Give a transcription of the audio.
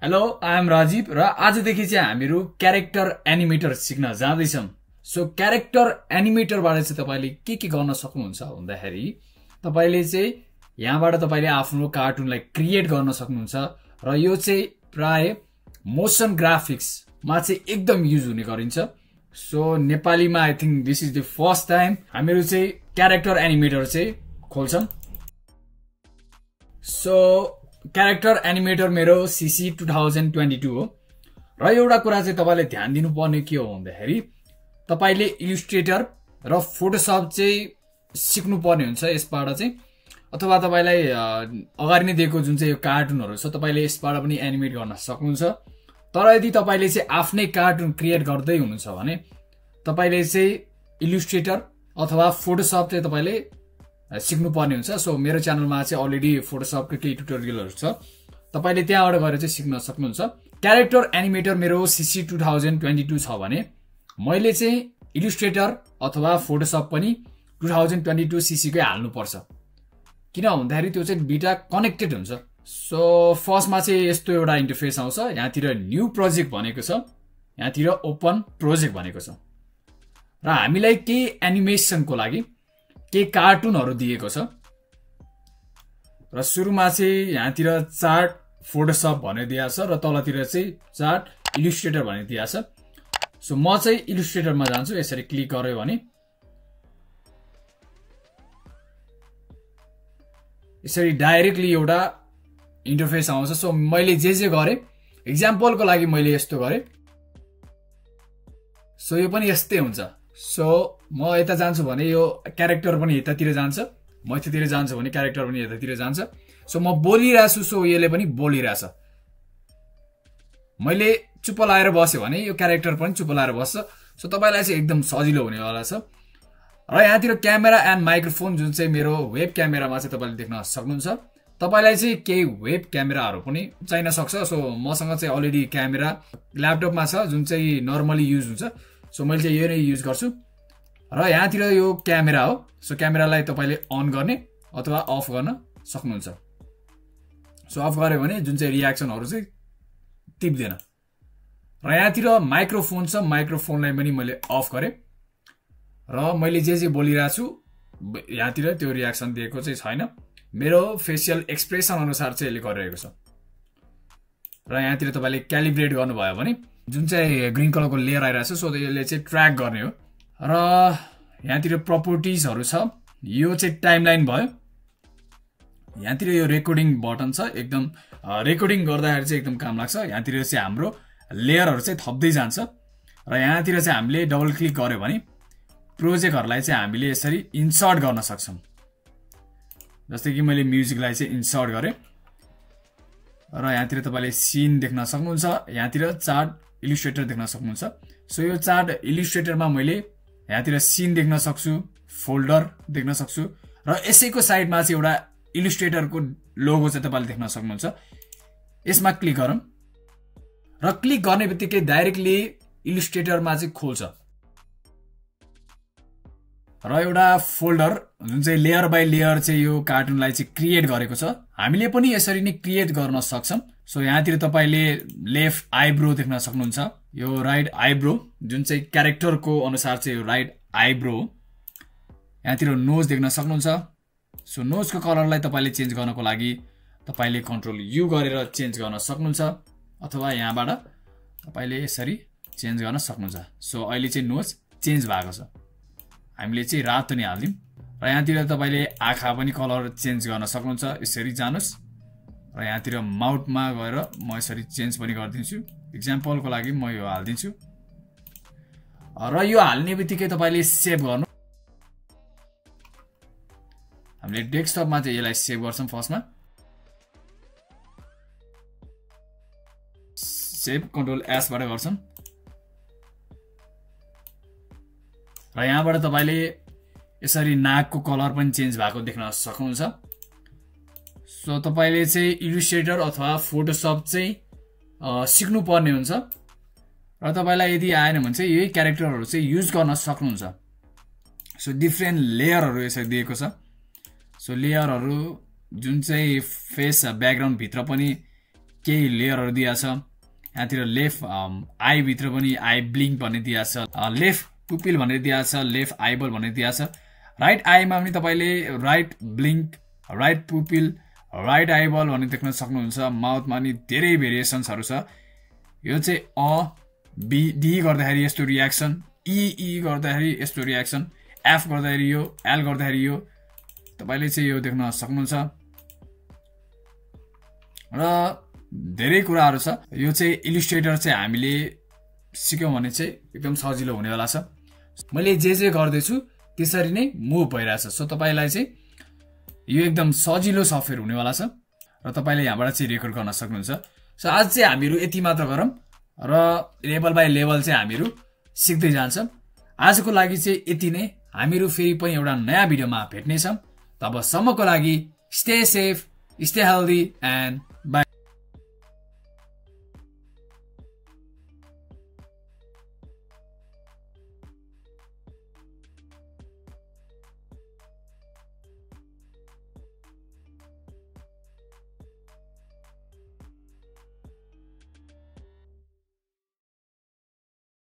Hello I am Rajiv र आजदेखि चाहिँ हामीहरू क्यारेक्टर एनिमेटर सिक्न जाँदैछौँ। सो क्यारेक्टर एनिमेटरबाट चाहिँ तपाईले के गर्न सक्नुहुन्छ भन्दाखेरि तपाईले चाहिँ यहाँबाट तपाईले आफ्नो कार्टुनलाई क्रिएट गर्न सक्नुहुन्छ र यो चाहिँ प्राय मोसन ग्राफिक्स मा चाहिँ एकदम युज हुने गरिन्छ। सो नेपालीमा I think this is the first time हामीहरू चाहिँ क्यारेक्टर एनिमेटर चाहिँ खोल्छौँ। सो क्यारेक्टर एनिमेटर मेरो सीसी 2022 हो र एउटा कुरा चाहिँ तपाईले ध्यान दिनुपर्ने के हो भन्दाखेरि तपाईले इलिस्ट्रेटर र फोटोशप चाहिँ सिक्नु पर्ने हुन्छ यसबाट चाहिँ, अथवा तपाईलाई अगाडि नै दिएको जुन चाहिँ यो कार्टुनहरु छ तपाईले यसबाट पनि एनिमेट गर्न सक्नुहुन्छ। तर यदि तपाईले चाहिँ आफ्नै कार्टुन क्रिएट गर्दै हुनुहुन्छ भने तपाईले चाहिँ इलिस्ट्रेटर अथवा फोटोशप चाहिँ तपाईले सिक्नु पर्ने हुन्छ। सो मेरो च्यानलमा चाहिँ अलरेडी फोटोशपको केही ट्युटोरियलहरु छ, तपाईले त्यहाँबाट गएर चाहिँ सिक्न सक्नुहुन्छ। क्यारेक्टर एनिमेटर मेरो सीसी 2022 छ भने मैले चाहिँ इलिस्ट्रेटर अथवा फोटोशप पनि 2022 सीसी कै हाल्नु पर्छ, किन भन्दाखेरि त्यो चाहिँ दुईटा कनेक्टेड हुन्छ। सो फर्स्टमा चाहिँ यस्तो एउटा इन्टरफेस आउँछ, यहाँतिर न्यू प्रोजेक्ट भनेको छ, यहाँतिर ओपन प्रोजेक्ट भनेको छ र हामीलाई के एनिमेसनको लागि के कार्टुनहरु दिएको छ र सुरुमा चाहिँ यहाँतिर चार्ट फोटोशप भनेर दिएको छ र तलतिर चाहिँ चार्ट इलिस्ट्रेटर भनेर दिएको छ। सो म चाहिँ इलिस्ट्रेटरमा जान्छु, यसरी क्लिक गर्यो भने यसरी डाइरेक्टली एउटा इन्टरफेस आउँछ। सो मैले जे गरे एक्जाम्पलको लागि मैले यस्तो गरे, सो यो पनि यस्तै हुन्छ। सो म यता जान्छु भने यो क्यारेक्टर पनि यतातिर जान्छ, म यतातिर जान्छु भने क्यारेक्टर पनि यतातिर जान्छ। सो म बोलिरहेको छु, सो यसले पनि बोलिरहेछ। मैले चुप लाएर बस्यो भने यो क्यारेक्टर पनि चुप लाएर बस्छ। सो तपाईलाई चाहिँ एकदम सजिलो हुनेवाला छ। र यहाँतिर क्यामेरा एन्ड माइक्रोफोन जुन चाहिँ मेरो वेब क्यामेरामा चाहिँ तपाईले देख्न सक्नुहुन्छ। तपाईलाई चाहिँ केही वेब क्यामेराहरु पनि चाहिन सक्छ। सो मसँग चाहिँ अलरेडी क्यामेरा ल्यापटपमा छ जुन चाहिँ नर्मली युज हुन्छ। सो मैले चाहिँ यो नै युज गर्छु र यहाँतिर यो क्यामेरा हो। सो क्यामेरालाई तपाईले अन गर्ने अथवा अफ गर्न सक्नुहुन्छ। सो अफ गर्यो भने जुन चाहिँ रियाक्सनहरु चाहिँ टिप्दैन। र यहाँतिर माइक्रोफोन छ, माइक्रोफोनलाई पनि मैले अफ गरे र मैले जे बोलिरहेको छु यहाँतिर त्यो रियाक्सन दिएको चाहिँ छैन, मेरो फेसियल एक्सप्रेसन अनुसार चाहिँ यसले गरिरहेको छ। र यहाँतिर तपाईले क्यालिब्रेट गर्नुभयो भने जुन चाहिँ ग्रीन कलरको लेयर आइरहेछ, सो यसले चाहिँ ट्र्याक गर्ने हो। र यहाँतिर प्रपर्टिजहरु छ, यो चाहिँ टाइमलाइन भयो। यहाँतिर यो रेकर्डिङ बटन छ, एकदम रेकर्डिङ गर्दाखेरि चाहिँ एकदम काम लाग्छ। यहाँतिर चाहिँ हाम्रो लेयरहरु चाहिँ थप्दै जान्छ र यहाँतिर चाहिँ हामीले डबल क्लिक गर्यो भने प्रोजेक्टहरुलाई चाहिँ हामीले यसरी इन्सर्ट गर्न सक्छौं। जस्तै कि मैले म्युजिकलाई चाहिँ इन्सर्ट गरे र यहाँतिर तपाईले सीन देख्न सक्नुहुन्छ, यहाँतिर चार्ट इलिस्ट्रेटर देख्न सक्नुहुन्छ। सो यो चार्ट इलिस्ट्रेटरमा मैले यहाँतिर सीन देख्न सक्छु, फोल्डर देख्न सक्छु र यसैको साइडमा चाहिँ एउटा इलिस्ट्रेटरको लोगो चाहिँ तपाईले देख्न सक्नुहुन्छ। यसमा क्लिक गरौँ र क्लिक गर्नेबित्तिकै डाइरेक्टली इलिस्ट्रेटरमा चाहिँ खोल्छ र एउटा फोल्डर जुन चाहिँ लेयर बाइ लेयर चाहिँ यो कार्टुनलाई चाहिँ क्रिएट गरेको छ। हामीले पनि यसरी नै क्रिएट गर्न सक्छौं। सो यहाँतिर तपाईले लेफ्ट आइब्रो देख्न सक्नुहुन्छ, यो राइट आइब्रो जुन चाहिँ क्यारेक्टरको अनुसार चाहिँ यो राइट आइब्रो। यहाँतिर नोज देख्न सक्नुहुन्छ। सो नोजको कलरलाई तपाईले चेन्ज गर्नको लागि तपाईले कन्ट्रोल यु गरेर चेन्ज गर्न सक्नुहुन्छ, अथवा यहाँबाट तपाईले यसरी चेन्ज गर्न सक्नुहुन्छ। सो अहिले चाहिँ नोज चेन्ज भएको छ, हामीले चाहिँ रातो नै हाल्दियौं। र यहाँतिर तपाईले आँखा पनि कलर चेन्ज गर्न सक्नुहुन्छ, यसरी जानुस् र यहाँतिर माउथमा गएर म यसरी चेन्ज पनि गर्दिन्छु। एक्जाम्पलको लागि म यो हाल्दिन्छु र यो हाल्ने बित्तिकै तपाईले सेभ गर्नु। हामीले डेस्कटपमा चाहिँ यसलाई सेभ गर्छौं। फर्स्टमा सेभ कन्ट्रोल एस बाट गर्छौं र यहाँबाट तपाईले यसरी नाकको कलर पनि चेन्ज भएको देख्न सक्नुहुन्छ। सो तपाईले चाहिँ इलिस्ट्रेटर अथवा फोटोशप चाहिँ सिक्नु पर्ने हुन्छ र तपाईलाई यदि आएन भने चाहिँ यही क्यारेक्टरहरु चाहिँ युज गर्न सक्नुहुन्छ। सो डिफरेन्ट लेयरहरु यसरी दिएको छ। सो लेयरहरु जुन चाहिँ फेस ब्याकग्राउन्ड भित्र पनि केही लेयरहरु दिएको छ यहाँतिर लेफ्ट आई भित्र पनि आई ब्लिंक भन्ने दिएको छ लेफ्ट पुपिल भनेर दिएको छ लेफ्ट आईबल भनेर दिएको छ राइट आईमा पनि तपाईले right blink right pupil right eyeball भन्ने देख्न सक्नुहुन्छ माउथमा नि धेरै भेरिएसन्सहरु छ यो चाहिँ अ बी डी गर्दाखेरि यस्तो रियाक्सन ई गर्दाखेरि यस्तो रियाक्सन एफ गर्दाखेरि यो एल गर्दाखेरि यो तपाईले चाहिँ यो देख्न सक्नुहुन्छ र धेरै कुराहरु छ यो चाहिँ इलिस्ट्रेटर चाहिँ हामीले सिक्यौं भने चाहिँ एकदम सजिलो हुनेवाला छ मैले जे गर्दै छु त्यसरी नै मुभ भइराछ सो तपाईलाई चाहिँ यो एकदम सजिलो सफ्टवेयर हुनेवाला छ र तपाईले यहाँबाट चाहिँ रेकर्ड गर्न सक्नुहुन्छ सो आज चाहिँ हामीहरु यति मात्र गरौँ र लेभल बाइ लेभल चाहिँ हामीहरु सिक्दै जान्छौं आजको लागि चाहिँ यति नै हामीहरु फेरि पनि एउटा नयाँ भिडियोमा भेट्ने छौं तबसम्मको लागि stay safe stay healthy and by